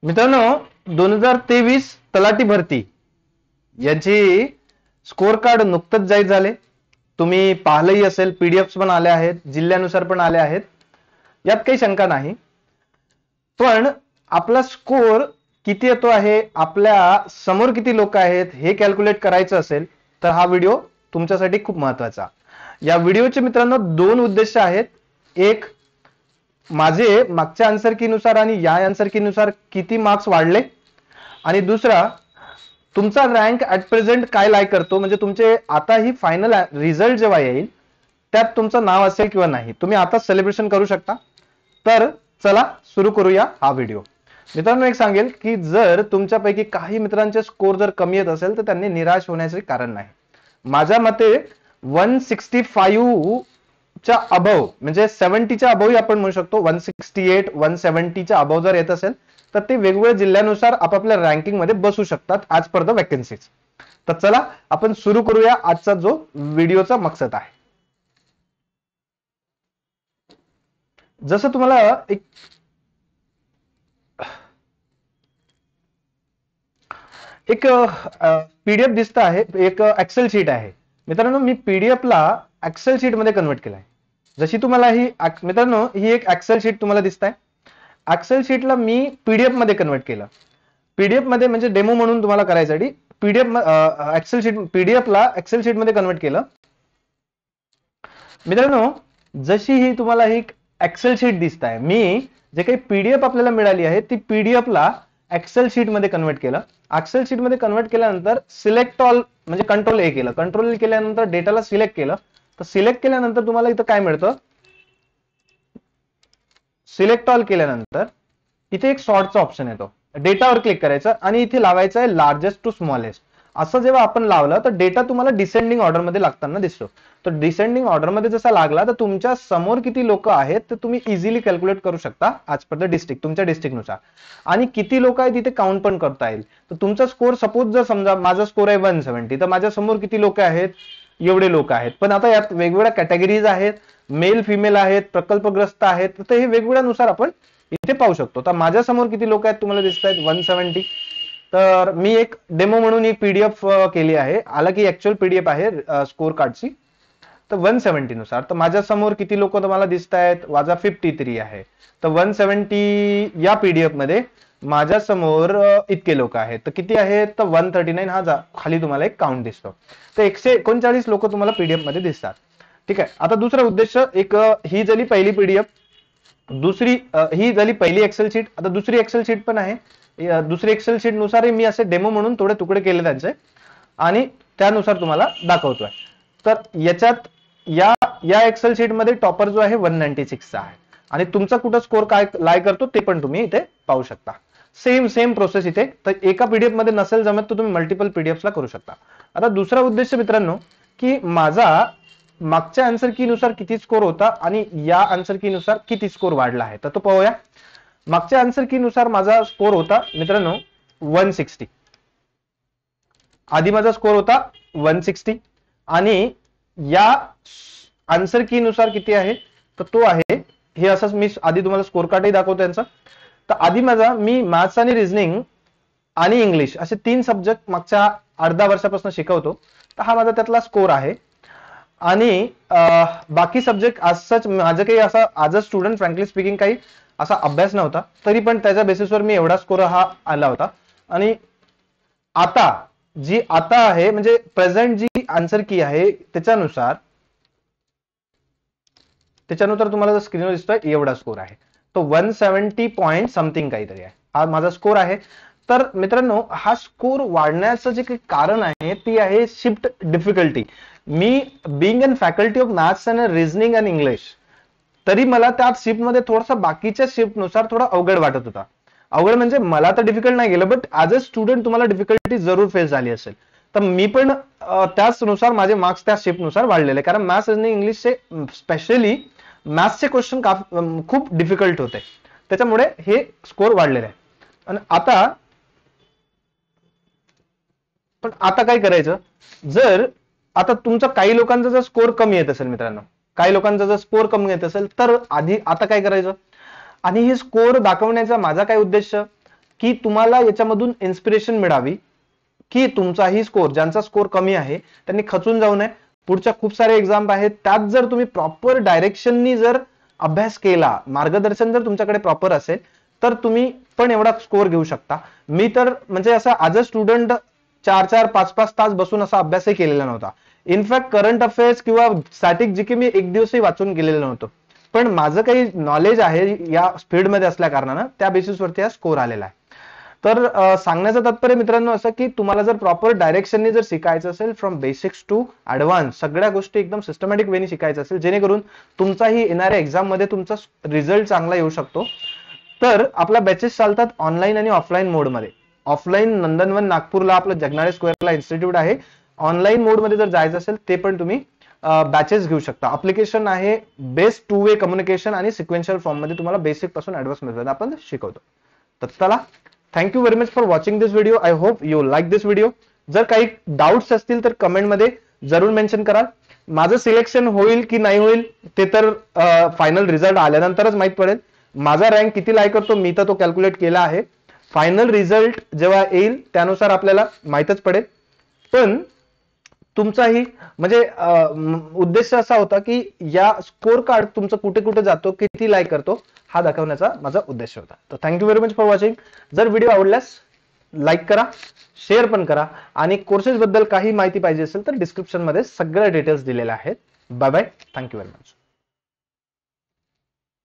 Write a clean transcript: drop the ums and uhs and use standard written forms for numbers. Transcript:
मित्रांनो, 2023 तलाठी भरती याची स्कोर कार्ड नुकतंच जाहीर झाले. तुम्ही पाहिलंही असेल, पीडीएफ पण आले आहेत, जिल्ह्यानुसार पण आले आहेत, यात काही शंका नाही. पण आपला स्कोर किती येतो आहे, आपल्या समोर किती लोक आहेत हे कॅल्क्युलेट करायचं असेल तर हा व्हिडिओ तुमच्यासाठी खूप महत्वाचा. या व्हिडिओचे मित्रांनो दोन उद्देश आहेत. एक, माझे मागच्या आन्सर कीनुसार आणि या आन्सर कीनुसार किती मार्क्स वाढले, आणि दुसरा, तुमचा रँक ऍट प्रेझेंट काय लाय करतो, म्हणजे तुमचे आता ही फायनल रिझल्ट जेव्हा येईल त्यात तुमचं नाव असेल किंवा नाही, तुम्ही आता सेलिब्रेशन करू शकता. तर चला सुरू करूया हा व्हिडिओ. मित्रांनो, एक सांगेल की जर तुमच्यापैकी काही मित्रांचे स्कोर जर कमी येत असेल तर त्यांनी निराश होण्याचे कारण नाही. माझ्या मते 165 च्या अबव, म्हणजे 70च्या अबव आपण म्हणू शकतो, 168 170च्या अबव जर येत असेल तर ते वेगवेगळ्या जिल्ह्यानुसार आपापल्या रँकिंग मध्ये बसू शकतात ऍज पर द वॅकन्सीज. तर चला आपण सुरू करूया आजचा जो व्हिडिओचा मकसद आहे. जसं तुम्हाला एक पीडीएफ दिसत आहे, एक एक्सेल शीट आहे. मित्रांनो, मी पीडीएफ ला एक्सेल शीट मध्ये कन्वर्ट केलाय. जशी तुम्हाला ही मित्रांनो ही एक एक्सेल शीट तुम्हाला दिसत आहे. एक्सेल शीटला मी पीडीएफ मध्ये कन्वर्ट केलं. पीडीएफ मध्ये म्हणजे डेमो म्हणून तुम्हाला करायसाठी पीडीएफ एक्सेल शीट, पीडीएफ ला एक्सेल शीट मध्ये कन्वर्ट केलं. मित्रांनो, जशी ही तुम्हाला ही एक्सेल शीट दिसत आहे, मी जे काही पीडीएफ आपल्याला मिळाली आहे ती पीडीएफ ला एक्सेल शीट मध्ये कन्वर्ट केलं. एक्सेल शीट मध्ये कन्वर्ट केल्यानंतर सिलेक्ट ऑल म्हणजे कंट्रोल ए केलं. कंट्रोल ए केल्यानंतर डेटाला सिलेक्ट केलं. तर सिलेक्ट केल्यानंतर तुम्हाला इथं काय मिळतं, सिलेक्ट ऑल केल्यानंतर इथे एक सॉर्टचा ऑप्शन येतो. डेटावर क्लिक करायचं आणि इथे लावायचं आहे लार्जेस्ट टू स्मॉलेस्ट. असं जेव्हा आपण लावलं तर डेटा तुम्हाला डिसेंडिंग ऑर्डर मध्ये लागताना दिसतो. तर डिसेंडिंग ऑर्डर मध्ये जसा लागला तर तुमच्या समोर किती लोक आहेत ते तुम्ही इझिली कॅल्क्युलेट करू शकता ऍज पर द डिस्ट्रिक्ट, तुमच्या डिस्ट्रिक्टनुसार. आणि किती लोक आहेत तिथे काउंट पण करता येईल. तर तुमचा स्कोर सपोज जर समजा माझा स्कोर आहे 170, तर माझ्या समोर किती लोक आहेत, एवढे लोक आहेत. पण आता यात वेगवेगळ्या कॅटेगरीज आहेत, मेल फिमेल आहेत, प्रकल्पग्रस्त आहेत, तर हे वेगवेगळ्यानुसार आपण इथे पाहू शकतो. तर माझ्या समोर किती लोक आहेत तुम्हाला दिसत आहेत, 170. तर मी एक डेमो म्हणून ही पीडीएफ केली आहे, हालाकी ऍक्च्युअल पीडीएफ आहे स्कोर कार्डची. तर 170 नुसार तर माझ्या समोर किती लोक तुम्हाला दिसत आहेत, वाजा 53 आहे. तर 170 या पीडीएफ मध्ये माझ्या समोर इतके लोक आहेत. तर किती आहेत, तर 139 हा खाली तुम्हाला एक काउंट दिसतो. तर 139 लोक तुम्हाला पीडीएफ मध्ये दिसतात. ठीक आहे. आता दुसरा उद्देश, एक ही झाली पहिली पीडीएफ, दुसरी ही झाली पहिली एक्सेल शीट. आता दुसरी एक्सेल शीट पण आहे. दुसरी एक्सेल शीट नुसार मी असे डेमो म्हणून थोडे तुकडे केले त्यांचे आणि त्यानुसार तुम्हाला दाखवतोय. तर याच्यात या एक्सेल शीट मध्ये टॉपर जो आहे 196 चा आहे, आणि तुमचा कुठं स्कोर काय लाय करतो ते पण तुम्ही इथे पाहू शकता. सेम प्रोसेस इथे. तर एका पीडीएफ मध्ये नसेल जमत तर तुम्ही मल्टिपल पीडीएफ ला करू शकता. आता दुसरा उद्देश मित्रांनो, की माझा मागच्या आन्सर की नुसार किती स्कोर होता आणि या आन्सर की नुसार किती स्कोर वाढला आहे, तर तो पाहूया. मागच्या आन्सर की नुसार माझा स्कोर होता मित्रांनो 160. आधी माझा स्कोर होता 160 आणि या आन्सर की नुसार किती आहे, तर तो आहे हे. असंच मी आधी तुम्हाला स्कोर कार्डही दाखवतो यांचा. तर आधी मी मॅथ्स आणि रिझनिंग आणि इंग्लिश असे 3 सब्जेक्ट मागच्या अर्धा वर्षापासून शिकवतो. तर हा माझा त्यातला स्कोर आहे. आणि बाकी सब्जेक्ट आज सच माझं काही असा as a student frankly speaking काही असा अभ्यास नव्हता, तरी पण त्याच्या बेसिसवर मी एवढा स्कोर हा आला होता. आणि आता आहे म्हणजे प्रेझेंट जी आन्सर की आहे त्याच्यानुसार तुम्हाला स्क्रीनवर दिसतोय एवढा स्कोर आहे. तो 170 पॉइंट समथिंग काहीतरी आहे, हा माझा स्कोर आहे. तर मित्रांनो, हा स्कोर वाढण्याचं जे काही कारण आहे ती आहे शिफ्ट डिफिकल्टी. मी being an faculty of maths and reasoning and English, तरी मला त्या शिफ्ट मध्ये थोडासा बाकीच्या शिफ्ट नुसार थोडा अवघड वाटत होता. अवघड म्हणजे मला तर डिफिकल्ट नाही गेलं, बट ऍज अ स्टुडंट तुम्हाला डिफिकल्टी जरूर फेस झाली असेल. तर मी पण त्याच नुसार माझे मार्क्स त्या शिफ्ट नुसार वाढलेले, कारण मॅथ्स आणि इंग्लिशचे स्पेशली मॅथ्सचे क्वेश्चन खूप डिफिकल्ट होते, त्याच्यामुळे हे स्कोर वाढलेले आहे. आणि आता काय करायचं, जर आता तुमचा काही लोकांचा जर स्कोर कमी येत असेल मित्रांनो, काही लोकांचा जर स्कोर कमी येत असेल तर आता काय करायचं. आणि हे स्कोर दाखवण्याचा माझा काय उद्देश, की तुम्हाला याच्यामधून इन्स्पिरेशन मिळावी की तुमचाही स्कोर, ज्यांचा स्कोर कमी आहे त्यांनी खचून जाऊ नये. पुढच्या खूप सारे एक्झाम आहेत, त्यात जर तुम्ही प्रॉपर डायरेक्शननी जर अभ्यास केला, मार्गदर्शन जर तुमच्याकडे प्रॉपर असेल तर तुम्ही पण एवढा स्कोर घेऊ शकता. मी तर म्हणजे असं ॲज अ स्टुडंट 4-4, 5-5 तास बसून असा अभ्यासही केलेला नव्हता. इनफॅक्ट करंट अफेअर्स किंवा स्टॅटिक जीके मी एक दिवसही वाचून गेलेलं नव्हतं, पण माझं काही नॉलेज आहे या स्पीडमध्ये असल्या कारणानं त्या बेसिसवरती हा स्कोर आलेला आहे. तर सांगण्याचं तात्पर्य मित्रांनो असं की तुम्हाला जर प्रॉपर डायरेक्शनने जर शिकायचं असेल, फ्रॉम बेसिक्स टू ऍडव्हान्स सगळ्या गोष्टी एकदम सिस्टमॅटिक वेने शिकायचं असेल, जेणेकरून तुमचाही येणाऱ्या एक्झाम मध्ये तुमचा रिझल्ट चांगला येऊ शकतो, तर आपल्या बॅचेस चालतात ऑनलाईन आणि ऑफलाईन मोडमध्ये. ऑफलाईन नंदनवन नागपूरला आपलं जगनाळे स्क्वेअरला इन्स्टिट्यूट आहे. ऑनलाईन मोडमध्ये जर जायचं असेल ते पण तुम्ही बॅचेस घेऊ शकता. अप्लिकेशन आहे बेस्ट 2 वे कम्युनिकेशन आणि सिक्वेन्शियल फॉर्म मध्ये तुम्हाला बेसिक पासून ऍडव्हान्स मेथड आपण शिकवतो. तर चला, thank you very much for watching this video. I hope you like this video. जर काही डाऊट्स असतील तर कमेंटमध्ये जरूर मेन्शन करा. माझं सिलेक्शन होईल की नाही होईल ते तर फायनल रिझल्ट आल्यानंतरच माहित पडेल. माझा रँक किती लाईक करतो मी तर तो कॅल्क्युलेट केला आहे. फायनल रिझल्ट जेव्हा येईल त्यानुसार आपल्याला माहितच पडेल. पण तुमचाही म्हणजे उद्देश असा होता की या स्कोर कार्ड तुमचं कुठे कुठे जातो, किती लाईक करतो हा दाखवण्याचा माझा उद्देश होता. तर thank you very much for watching. जर व्हिडिओ आवडल्यास लाईक करा, शेअर पण करा, आणि कोर्सेस बद्दल काही माहिती पाहिजे असेल तर डिस्क्रिप्शन मध्ये सगळ्या डिटेल्स दिलेल्या आहेत. Bye bye. Thank you very much.